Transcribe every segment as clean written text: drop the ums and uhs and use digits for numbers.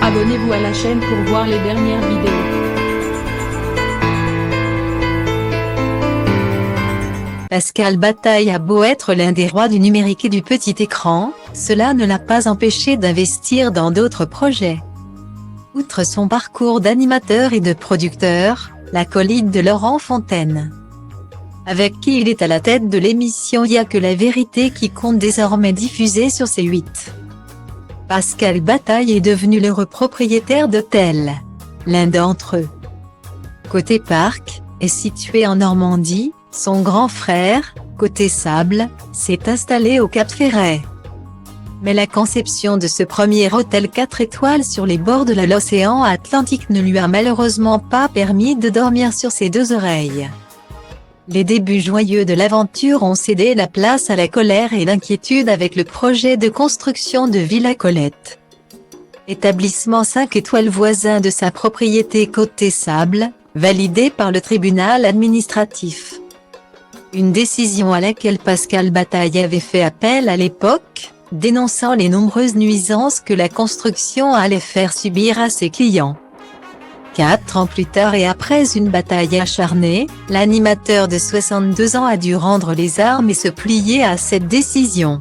Abonnez-vous à la chaîne pour voir les dernières vidéos. Pascal Bataille a beau être l'un des rois du numérique et du petit écran, cela ne l'a pas empêché d'investir dans d'autres projets. Outre son parcours d'animateur et de producteur, l'acolyte de Laurent Fontaine, avec qui il est à la tête de l'émission Y a que la vérité qui compte désormais diffusée sur C8. Pascal Bataille est devenu l'heureux propriétaire d'hôtels. L'un d'entre eux, côté parc, est situé en Normandie. Son grand frère, côté sable, s'est installé au Cap Ferret. Mais la conception de ce premier hôtel 4 étoiles sur les bords de l'océan Atlantique ne lui a malheureusement pas permis de dormir sur ses deux oreilles. Les débuts joyeux de l'aventure ont cédé la place à la colère et l'inquiétude avec le projet de construction de Villa Colette, établissement 5 étoiles voisin de sa propriété côté sable, validé par le tribunal administratif. Une décision à laquelle Pascal Bataille avait fait appel à l'époque, dénonçant les nombreuses nuisances que la construction allait faire subir à ses clients. 4 ans plus tard et après une bataille acharnée, l'animateur de 62 ans a dû rendre les armes et se plier à cette décision.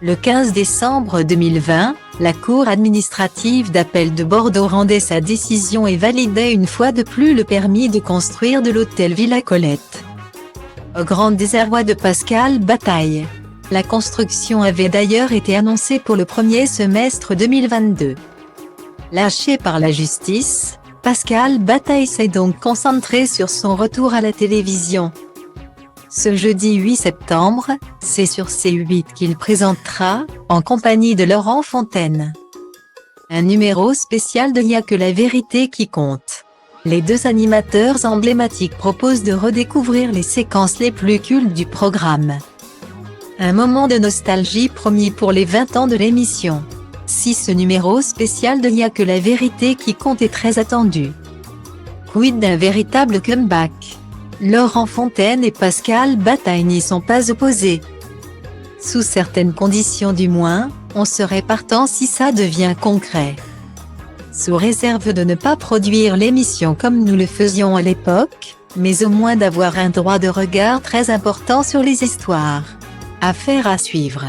Le 15 décembre 2020, la Cour administrative d'appel de Bordeaux rendait sa décision et validait une fois de plus le permis de construire de l'hôtel Villa Colette. Au grand désarroi de Pascal Bataille, la construction avait d'ailleurs été annoncée pour le premier semestre 2022. Lâché par la justice, Pascal Bataille s'est donc concentré sur son retour à la télévision. Ce jeudi 8 septembre, c'est sur C8 qu'il présentera, en compagnie de Laurent Fontaine, un numéro spécial de Y a que la vérité qui compte. Les deux animateurs emblématiques proposent de redécouvrir les séquences les plus cultes du programme. Un moment de nostalgie promis pour les 20 ans de l'émission. Si ce numéro spécial de Y a que la vérité qui compte est très attendu. Quid d'un véritable comeback? Laurent Fontaine et Pascal Bataille n'y sont pas opposés. Sous certaines conditions du moins, on serait partant si ça devient concret. Sous réserve de ne pas produire l'émission comme nous le faisions à l'époque, mais au moins d'avoir un droit de regard très important sur les histoires. Affaire à suivre.